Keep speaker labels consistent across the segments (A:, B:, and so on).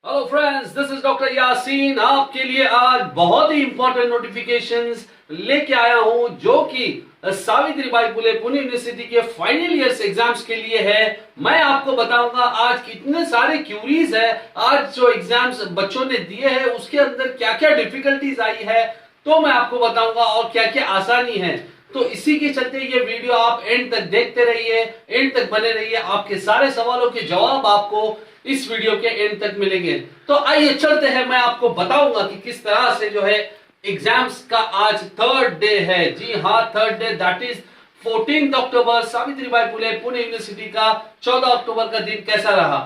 A: Hello friends, this is doctor Yasin. आपके लिए आज बहुत ही इंपॉर्टेंट नोटिफिकेशंस लेके आया हूं जो कि सावित्रीबाई फुले पुणे यूनिवर्सिटी के फाइनल ईयर्स एग्जाम्स के लिए है। मैं आपको बताऊंगा आज कितने सारे क्यूरीज है, आज जो एग्जाम्स बच्चों ने दिए हैं उसके अंदर क्या क्या डिफिकल्टीज आई है तो मैं आपको बताऊंगा और क्या क्या आसानी है। तो इसी के चलते ये वीडियो आप एंड तक देखते रहिए, एंड तक बने रहिए। आपके सारे सवालों के जवाब आपको इस वीडियो के एंड तक मिलेंगे। तो आइए चलते हैं, मैं आपको बताऊंगा कि किस तरह से जो है एग्जाम्स का आज थर्ड डे है। जी हाँ, third day, that is 14 October. Savitribai Phule Pune university का 14 अक्टूबर का दिन कैसा रहा।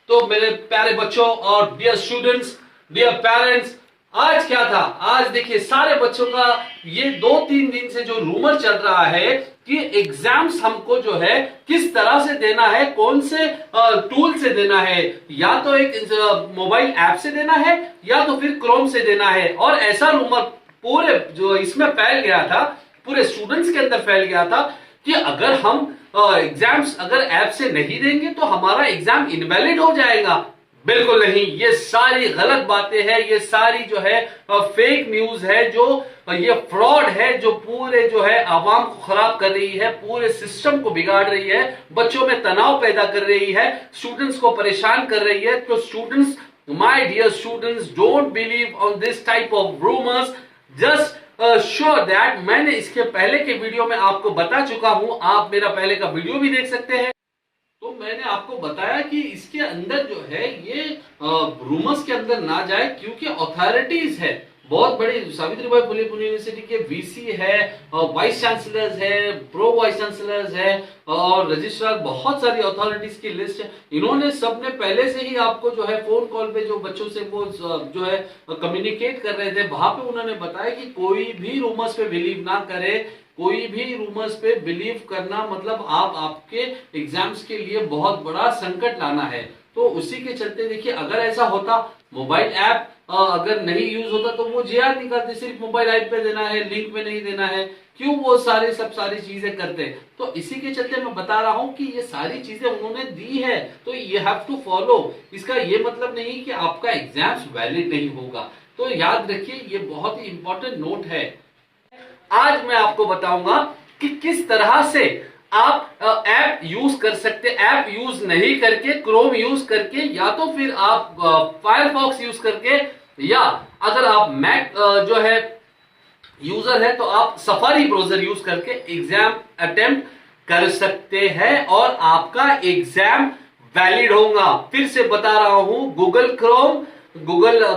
A: तो मेरे प्यारे बच्चों और डियर स्टूडेंट्स, डियर पेरेंट्स, आज क्या था। आज देखिए सारे बच्चों का ये 2-3 दिन से जो रूमर चल रहा है कि एग्जाम्स हमको जो है किस तरह से देना है, कौन से टूल से देना है, या तो एक मोबाइल ऐप से देना है या तो फिर क्रोम से देना है। और ऐसा रूमर पूरे जो इसमें फैल गया था, पूरे स्टूडेंट्स के अंदर फैल गया था कि अगर हम एग्जाम्स अगर ऐप से नहीं देंगे तो हमारा एग्जाम इनवैलिड हो जाएगा। बिल्कुल नहीं, ये सारी गलत बातें हैं, ये सारी जो है फेक न्यूज है, जो ये फ्रॉड है, जो पूरे जो है आवाम को खराब कर रही है, पूरे सिस्टम को बिगाड़ रही है, बच्चों में तनाव पैदा कर रही है, स्टूडेंट्स को परेशान कर रही है। तो students, my dear students, don't believe on this type of rumours. Just sure that मैंने इसके पहले के वीडियो में आपको बता चुका हूं, आप मेरा पहले का वीडियो भी देख सकते हैं। तो मैंने आपको बताया कि इसके अंदर जो है ये रूमर्स के अंदर ना जाए, क्योंकि अथॉरिटीज है बहुत बड़ी। सावित्रीबाई फुले पुणे यूनिवर्सिटी के वीसी है, वाइस चांसलर्स है, प्रो वाइस चांसलर्स है और रजिस्ट्रार, बहुत सारी अथॉरिटीज की लिस्ट है। इन्होंने सबने पहले से ही आपको जो है फोन कॉल पे जो बच्चों से वो जो है कम्युनिकेट कर रहे थे, वहां पे उन्होंने बताया कि कोई भी रूमर्स पे बिलीव ना करे। कोई भी रूमर्स पे बिलीव करना मतलब आप आपके एग्जाम्स के लिए बहुत बड़ा संकट लाना है। तो उसी के चलते देखिए, अगर ऐसा होता, मोबाइल ऐप अगर नहीं यूज होता तो वो जेआर निकालते, सिर्फ मोबाइल ऐप पे देना है, लिंक में नहीं देना है, क्यों वो सारी चीजें करते। तो इसी के चलते मैं बता रहा हूं कि ये सारी चीजें उन्होंने दी है तो यू हैव टू फॉलो। इसका ये मतलब नहीं कि आपका एग्जाम्स वैलिड नहीं होगा। तो याद रखिए, ये बहुत ही इंपॉर्टेंट नोट है। आज मैं आपको बताऊंगा कि किस तरह से आप ऐप यूज कर सकते। ऐप यूज नहीं करके, क्रोम यूज करके, या तो फिर आप फायरफॉक्स यूज करके, या अगर आप मैक जो है यूजर है तो आप सफारी ब्राउजर यूज करके एग्जाम अटेम्प्ट कर सकते हैं और आपका एग्जाम वैलिड होगा। फिर से बता रहा हूं, गूगल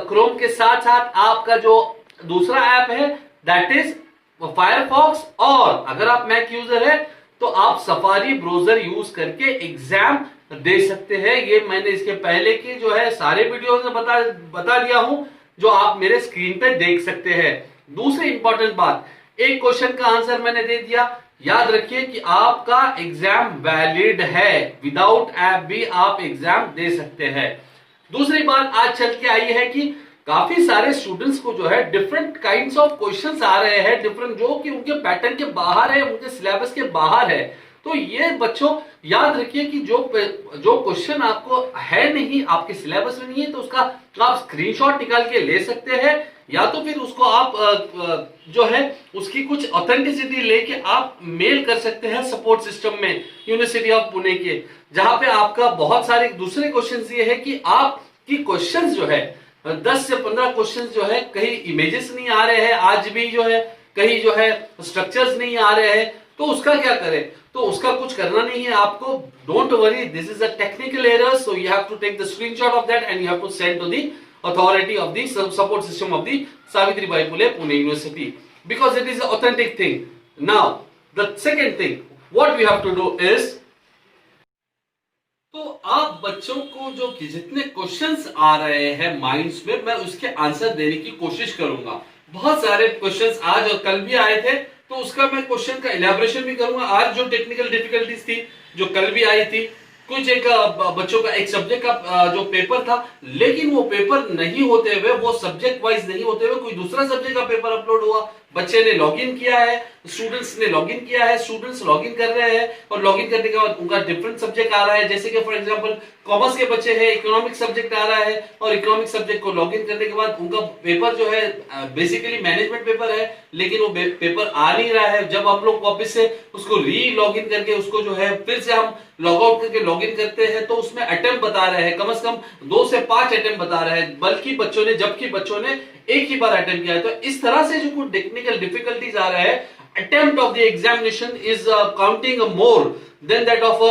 A: क्रोम के साथ साथ आपका जो दूसरा ऐप है दैट इज फायरफॉक्स, और अगर आप मैक यूजर है तो आप सफारी ब्राउजर यूज करके एग्जाम दे सकते हैं। ये मैंने इसके पहले के जो है सारे वीडियोस में बता दिया हूं, जो आप मेरे स्क्रीन पे देख सकते हैं। दूसरी इंपॉर्टेंट बात, एक क्वेश्चन का आंसर मैंने दे दिया। याद रखिए कि आपका एग्जाम वैलिड है, विदाउट ऐप भी आप एग्जाम दे सकते हैं। दूसरी बात आज चल के आई है कि काफी सारे स्टूडेंट्स को जो है डिफरेंट काइंड्स ऑफ क्वेश्चंस आ रहे हैं, डिफरेंट, जो कि उनके पैटर्न के बाहर है, उनके सिलेबस के बाहर है। तो ये बच्चों याद रखिए कि जो क्वेश्चन आपको है नहीं, आपके सिलेबस में नहीं है, तो उसका आप स्क्रीनशॉट निकाल के ले सकते हैं, या तो फिर उसको आप जो है उसकी कुछ ऑथेंटिसिटी लेके आप मेल कर सकते हैं सपोर्ट सिस्टम में यूनिवर्सिटी ऑफ पुणे के, जहां पे आपका बहुत सारे दूसरे क्वेश्चंस ये है कि आपकी क्वेश्चंस जो है 10 से 15 क्वेश्चंस जो है, कहीं इमेजेस नहीं आ रहे हैं आज भी जो है, कहीं जो है स्ट्रक्चर्स नहीं आ रहे हैं, तो उसका क्या करें। तो उसका कुछ करना नहीं है आपको, don't worry, this is a technical error, so you have to take the screenshot of that and you have to send to the authority of the support system of the Savitribai Phule Pune University, because it is an authentic thing. Now the second thing what we have to do is, तो आप बच्चों को जो जितने questions आ रहे हैं minds में, मैं उसके आंसर देने की कोशिश करूंगा। बहुत सारे क्वेश्चंस आज और कल भी आए थे, तो उसका मैं क्वेश्चन का इलैबोरेशन भी करूंगा। आज जो टेक्निकल डिफिकल्टीज थी जो कल भी आई थी, कुछ एक बच्चों का एक सब्जेक्ट का जो पेपर था, लेकिन वो पेपर नहीं होते हुए, वो सब्जेक्ट वाइज नहीं होते हुए कोई दूसरा सब्जेक्ट का पेपर अपलोड हुआ, बच्चे ने लॉगिन किया है, स्टूडेंट्स ने लॉगिन किया है, स्टूडेंट्स लॉगिन कर रहे हैं और लॉगिन करने के बाद उनका डिफरेंट सब्जेक्ट आ रहा है। जैसे कि फॉर एग्जांपल कॉमर्स के बच्चे हैं, इकोनॉमिक सब्जेक्ट आ रहा है और इकोनॉमिक सब्जेक्ट को लॉगिन करने के बाद उनका पेपर जो है बेसिकली मैनेजमेंट पेपर है, लेकिन वो पेपर आ नहीं रहा है। जब हम लोग वापस से उसको री लॉगिन करके उसको जो है फिर से हम लॉग आउट करके लॉगिन करते हैं तो उसमें अटेम्प्ट बता रहे हैं कम से कम 2 से 5 अटेम्प्ट बता रहे हैं, जबकि बच्चों ने एक ही बार अटेम्प्ट किया है। तो इस तरह से जो कुछ टेक्निकल डिफिकल्टीज आ रहा है, attempt of the examination is counting more than that of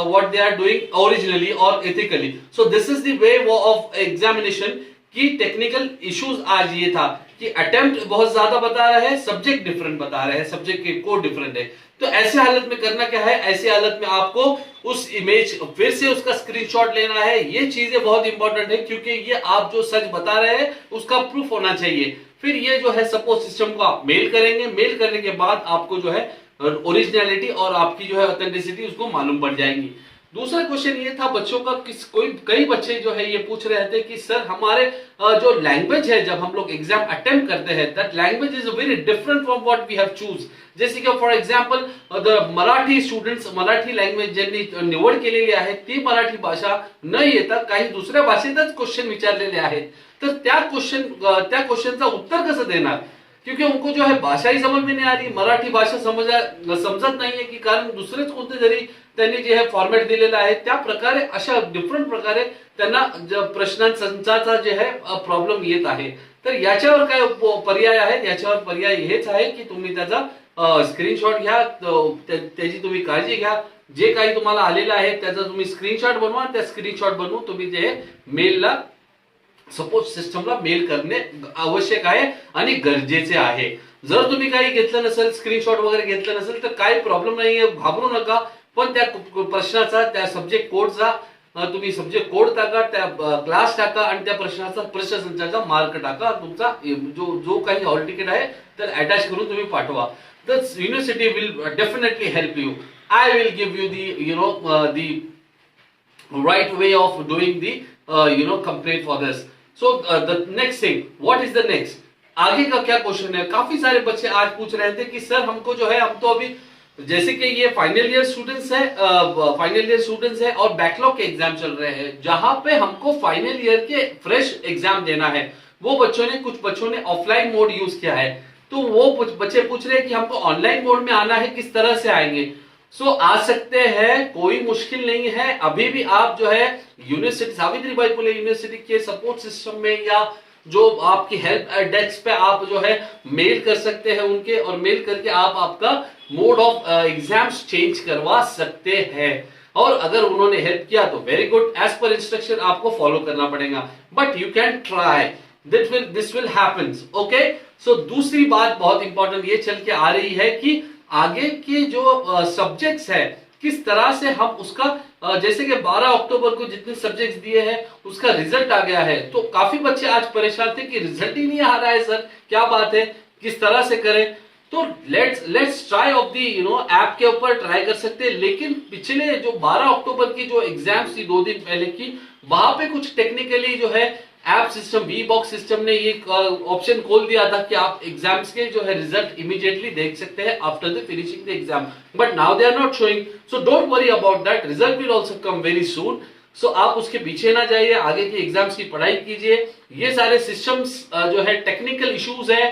A: what they are doing originally or ethically. So this is the way of examination की टेक्निकल इश्यूज आज ये था कि अटेम्प्ट बहुत ज्यादा बता रहा है, सब्जेक्ट डिफरेंट बता रहे हैं, सब्जेक्ट के कोड डिफरेंट है। तो ऐसे हालत में करना क्या है, ऐसे हालत में आपको उस इमेज फिर से उसका स्क्रीनशॉट लेना है। ये चीजें बहुत इंपॉर्टेंट है क्योंकि ये आप जो सच बता रहे हैं उसका प्रूफ होना चाहिए। फिर ये जो है सपोर्ट सिस्टम को आप मेल करेंगे, मेल करने के बाद आपको जो है ओरिजिनलिटी और आपकी जो है ऑथेंटिसिटी उसको मालूम पड़ जाएगी। दूसरा क्वेश्चन ये था बच्चों का, कई बच्चे जो है ये पूछ रहे थे कि सर हमारे जो लैंग्वेज है जब हम लोग एग्जाम अटेम्प्ट करते हैं that language is very different from what we have chose. जैसे की for example the Marathi students Marathi language ज्यांनी निवड केलेली आहे ती मराठी भाषा न येता काही दुसऱ्या भाषेतच क्वेश्चन विचारलेले आहेत, तर त्या क्वेश्चनचा उत्तर कसं देणार, क्योंकि उनको जो है भाषा ही समझ में नहीं आ रही, मराठी भाषा समजत नाहीये की कारण दुसरेच कोणते जरी त्यांनी जे है फॉर्मॅट दिलेला आहे त्या प्रकारे अशा डिफरंट प्रकारे त्यांना प्रश्नांचा जे है प्रॉब्लेम येत आहे। तर याच्यावर काय पर्याय आहे, याच्यावर पर्याय हेच आहे की तुम्ही त्याचा स्क्रीनशॉट घ्या, त्याची तुम्ही काळजी घ्या, जे काही तुम्हाला आलेलं आहे त्याचा तुम्ही स्क्रीनशॉट बनवा, त्या स्क्रीनशॉट बनवून तुम्ही जे मेलला सपोर्ट सिस्टमला मेल करणे आवश्यक आहे आणि गरजेचे आहे। जर तुम्ही काही घेतलं नसेल, स्क्रीनशॉट वगैरे घेतलं नसेल तर काही प्रॉब्लेम नाहीये, घाबरू नका, पण त्या प्रश्नाचा त्या सब्जेक्ट कोडचा तुम्ही सब्जेक्ट कोड टाका, त्या क्लास टाका आणि त्या प्रश्नसंचाचा मार्क टाका, तुमचा जो काही हॉल तिकीट आहे तर अटॅच करून तुम्ही पाठवा। The university will definitely help you. I will give you the right way of doing the complaint for this. So the next thing, what is the next, आगे का क्या क्वेश्चन है। काफी सारे बच्चे आज पूछ रहे थे कि सर हमको जो है, हम तो अभी जैसे कि ये फाइनल ईयर स्टूडेंट्स है और बैकलॉग के एग्जाम चल रहे हैं, जहां पे हमको फाइनल ईयर के फ्रेश एग्जाम देना है। कुछ बच्चों ने ऑफलाइन मोड यूज किया है, तो वो बच्चे पूछ रहे हैं कि हमको ऑनलाइन मोड में आना है, किस तरह से आएंगे। आ सकते हैं, कोई मुश्किल नहीं है। अभी भी आप जो है यूनिवर्सिटी सावित्रीबाई फुले यूनिवर्सिटी के सपोर्ट सिस्टम में या जो आपकी हेल्प डेस्क पे आप जो है मेल कर सकते हैं उनके, और मेल करके आप आपका मोड ऑफ एग्जाम्स चेंज करवा सकते हैं। और अगर उन्होंने हेल्प किया तो वेरी गुड, एज पर इंस्ट्रक्शन आपको फॉलो करना पड़ेगा, but you can try, this will happens. Okay, so दूसरी बात बहुत इंपॉर्टेंट ये चल के आ रही है कि आगे के जो सब्जेक्ट्स है किस तरह से हम उसका जैसे कि 12 अक्टूबर को जितने सब्जेक्ट्स दिए हैं उसका रिजल्ट आ गया है, तो काफी बच्चे आज परेशान थे कि रिजल्ट ही नहीं आ रहा है सर, क्या बात है, किस तरह से करें। तो let's try of the app के ऊपर ट्राई कर सकते हैं, लेकिन पिछले जो 12 अक्टूबर की जो एग्जाम्स थी 2 दिन पहले की, वहां पे कुछ टेक्निकली जो है ऐप सिस्टम वी-बॉक्स सिस्टम ने ये ऑप्शन खोल दिया था कि आप एग्जाम्स के जो है रिजल्ट इमीडिएटली देख सकते हैं after the finishing the exam, but now they are not showing, so don't worry about that, result will also come very soon. So आप उसके पीछे ना जाइए, आगे की एग्जाम्स की पढ़ाई कीजिए। ये सारे सिस्टम्स जो है टेक्निकल इश्यूज है,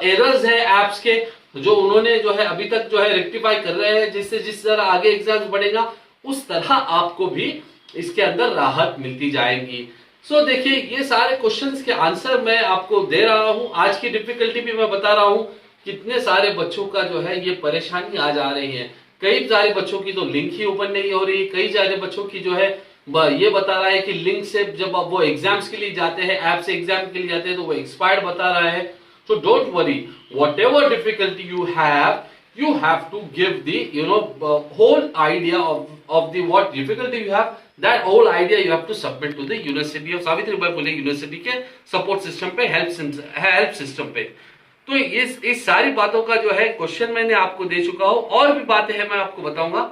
A: एरर्स है एप्स के, जो उन्होंने जो है अभी तक जो है रेक्टिफाई कर रहे हैं, जिससे जिस तरह आगे एग्जाम्स बढ़ेगा उस तरह आपको भी इसके अंदर राहत मिलती जाएगी। सो देखिए, ये सारे क्वेश्चंस के आंसर मैं आपको दे रहा हूं, आज की डिफिकल्टी भी मैं बता रहा हूं, कितने सारे बच्चों का जो है ये परेशानी आ जा रही है। कई सारे बच्चों की तो लिंक ही ओपन नहीं हो रही, कई सारे बच्चों की जो है ये बता रहा है कि लिंक से जब वो एग्जाम्स के लिए जाते हैं, ऐप से एग्जाम के लिए जाते हैं तो वो एक्सपायर्ड बता रहा है। सो don't worry, whatever difficulty you have to give the whole idea of the what difficulty you have, that whole idea you have to submit to the University of Savitribai Phule University के support system पे, help system पे। तो इस सारी बातों का जो है क्वेश्चन मैंने आपको दे चुका हूं, और भी बातें हैं मैं आपको बताऊंगा।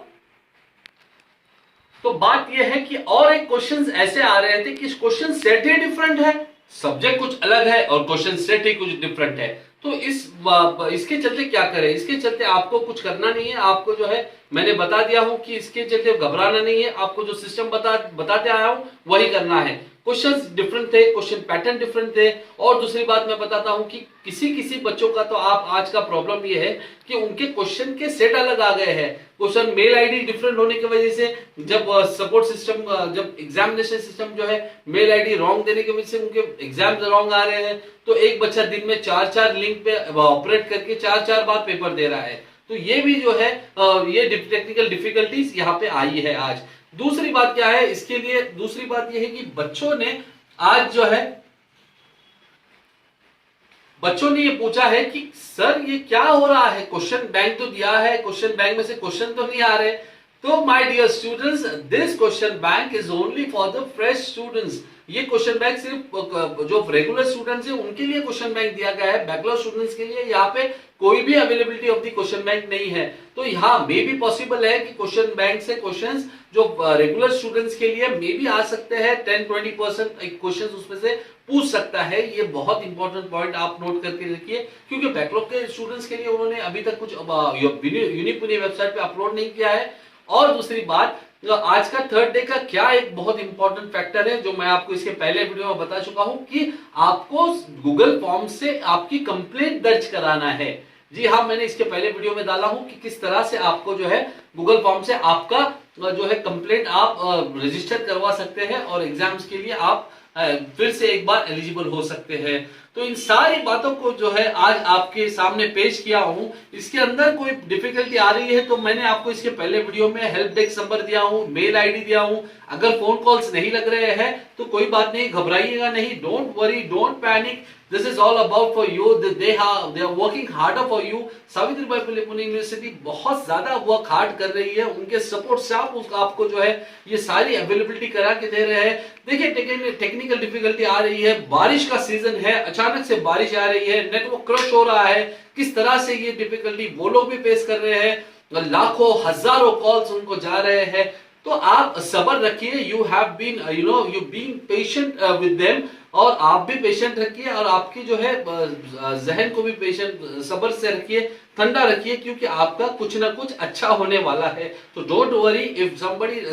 A: तो बात यह है कि और एक क्वेश्चन ऐसे आ रहे थे कि क्वेश्चन सेट ही डिफरेंट है, सब्जेक्ट कुछ अलग है और क्वेश्चन सेट ही कुछ डिफरेंट है। तो इसके चलते क्या करें? इसके चलते आपको कुछ करना नहीं है, आपको जो है मैंने बता दिया हूं कि इसके चलते घबराना नहीं है, आपको जो सिस्टम बताते आया हूं वही करना है। क्वेश्चंस डिफरेंट थे, क्वेश्चन पैटर्न डिफरेंट थे, और दूसरी बात मैं बताता हूं कि किसी किसी बच्चों का तो आप आज का प्रॉब्लम ये है कि उनके क्वेश्चन के सेट अलग आ गए हैं। क्वेश्चन मेल आईडी डिफरेंट होने की वजह से जब सपोर्ट सिस्टम जब एग्जामिनेशन सिस्टम जो है मेल आईडी रॉन्ग देने की वजह से उनके एग्जाम रॉन्ग आ रहे हैं, तो एक बच्चा दिन में 4-4 लिंक पे ऑपरेट करके 4-4 बार पेपर दे रहा है। तो ये भी जो है ये टेक्निकल डिफिकल्टीज यहाँ पे आई है आज। दूसरी बात क्या है इसके लिए? दूसरी बात ये है कि बच्चों ने आज जो है बच्चों ने ये पूछा है कि सर ये क्या हो रहा है, क्वेश्चन बैंक तो दिया है, क्वेश्चन बैंक में से क्वेश्चन तो नहीं आ रहे। तो my dear students, this question bank is only for the fresh students. ये क्वेश्चन बैंक सिर्फ जो रेगुलर स्टूडेंट्स हैं उनके लिए क्वेश्चन बैंक दिया गया है, बैकलॉग स्टूडेंट्स के लिए यहाँ पे कोई भी availability of the question bank नहीं है। तो यहाँ मे भी पॉसिबल है कि क्वेश्चन बैंक से क्वेश्चंस जो रेगुलर स्टूडेंट्स के लिए मे भी आ सकते हैं, 10-20% क्वेश्चन उसमें से पूछ सकता है। ये बहुत इंपॉर्टेंट पॉइंट आप नोट करके रखिए, क्योंकि बैकलॉग के स्टूडेंट्स के लिए उन्होंने अभी तक कुछ यूनिपुनी वेबसाइट पे अपलोड नहीं किया है। और दूसरी बात, आज का थर्ड डे का क्या एक बहुत इंपॉर्टेंट फैक्टर है जो मैं आपको इसके पहले वीडियो में बता चुका हूं कि आपको गूगल फॉर्म से आपकी कंप्लेंट दर्ज कराना है। जी हाँ, मैंने इसके पहले वीडियो में डाला हूं कि किस तरह से आपको जो है गूगल फॉर्म से आपका जो है कंप्लेंट आप रजिस्टर करवा सकते हैं और एग्जाम्स के लिए आप फिर से एक बार एलिजिबल हो सकते हैं। तो इन सारी बातों को जो है आज आपके सामने पेश किया हूं। इसके अंदर कोई डिफिकल्टी आ रही है तो मैंने आपको इसके पहले वीडियो में हेल्प डेस्क नंबर दिया हूं, मेल आईडी दिया हूं। अगर फोन कॉल्स नहीं लग रहे हैं तो कोई बात नहीं, घबराइएगा नहीं, don't worry, don't panic, this is all about for you, they are working harder for you. Savitribai Phule Pune university बहुत ज्यादा वर्क हार्ड कर रही है, उनके सपोर्ट से आपको जो है ये सारी अवेलेबिलिटी करा के दे रहे हैं। देखिए टेक्निकल डिफिकल्टी आ रही है, बारिश का सीजन है, अचानक से बारिश आ रही है, नेटवर्क क्रश हो रहा है, किस तरह से ये डिफिकल्टी वो लोग भी फेस कर रहे हैं, लाखों हजारों कॉल्स उनको जा रहे हैं। तो आप सब्र रखिए, you have been you being patient with them, और आप भी पेशेंट रखिए और आपकी जो है जहन को भी पेशेंट सब्र से रखिए, ठंडा रखिए, क्योंकि आपका कुछ ना कुछ अच्छा होने वाला है। तो don't worry if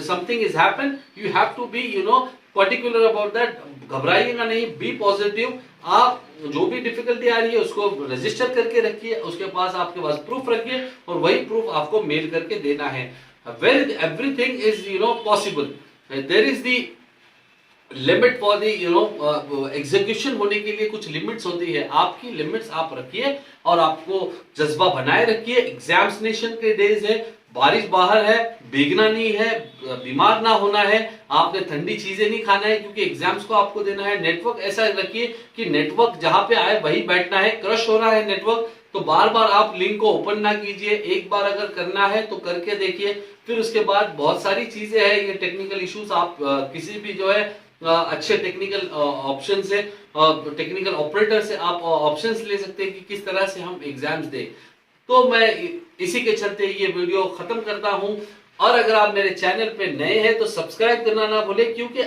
A: something is happen, you have to be particular about that. घबराइएगा नहीं, बी पॉजिटिव। आप जो भी डिफिकल्टी आ रही है उसको रजिस्टर करके रखिए, उसके पास आपके पास प्रूफ रखिए और वही प्रूफ आपको मेल करके देना है। Where everything is possible, there is the limit for the execution होने के लिए कुछ लिमिट्स होती है, आपकी लिमिट्स आप रखिए और आपको जज्बा बनाए रखिए। एग्जामिनेशन के डेज है, बारिश बाहर है, भीगना नहीं है, बीमार ना होना है, आपने ठंडी चीजें नहीं खाना है क्योंकि एग्जाम्स को आपको देना है। नेटवर्क ऐसा रखिए कि नेटवर्क जहां पे आए वही बैठना है। क्रश हो रहा है नेटवर्क तो बार बार आप लिंक को ओपन ना कीजिए, एक बार अगर करना है तो करके देखिए, फिर उसके बाद बहुत सारी चीजें हैं, ये टेक्निकल इश्यूज आप किसी भी जो है अच्छे टेक्निकल ऑप्शन से टेक्निकल ऑपरेटर से आप ऑप्शंस ले सकते हैं कि किस तरह से हम एग्जाम्स दें। तो मैं इसी के चलते ये वीडियो खत्म करता हूं, और अगर आप मेरे चैनल पे नए हैं तो सब्सक्राइब करना ना भूलें, क्योंकि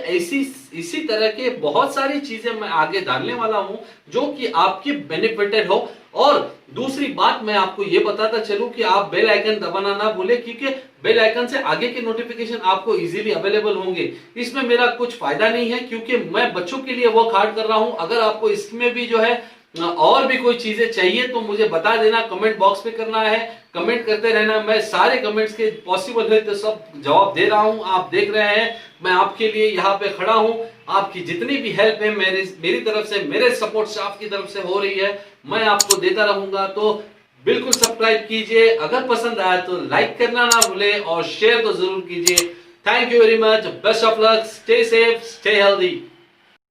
A: इसी तरह के बहुत सारी चीजें मैं आगे डालने वाला हूं जो कि आपकी बेनिफिटेड हो। और दूसरी बात मैं आपको ये बताता चलूं कि आप बेल आइकन दबाना ना भूलें, क्योंकि बेल आइकन से आगे के नोटिफिकेशन आपको इजीली अवेलेबल होंगे। इसमें मेरा कुछ फायदा नहीं है क्योंकि मैं बच्चों के लिए वर्क हार्ड कर रहा हूं। अगर आपको इसमें भी जो है और भी कोई चीजें चाहिए तो मुझे बता देना, कमेंट बॉक्स पे करना है, कमेंट करते रहना। मैं सारे कमेंट्स के पॉसिबल है तो सब जवाब दे रहा हूं। आप देख रहे हैं मैं आपके लिए यहाँ पे खड़ा हूं, आपकी जितनी भी हेल्प है मेरी तरफ से, मेरे सपोर्ट स्टाफ की तरफ से हो रही है, मैं आपको देता रहूंगा। तो बिल्कुल सब्सक्राइब कीजिए, अगर पसंद आया तो लाइक करना ना भूले और शेयर तो जरूर कीजिए। Thank you very much, best of luck, stay safe, stay healthy.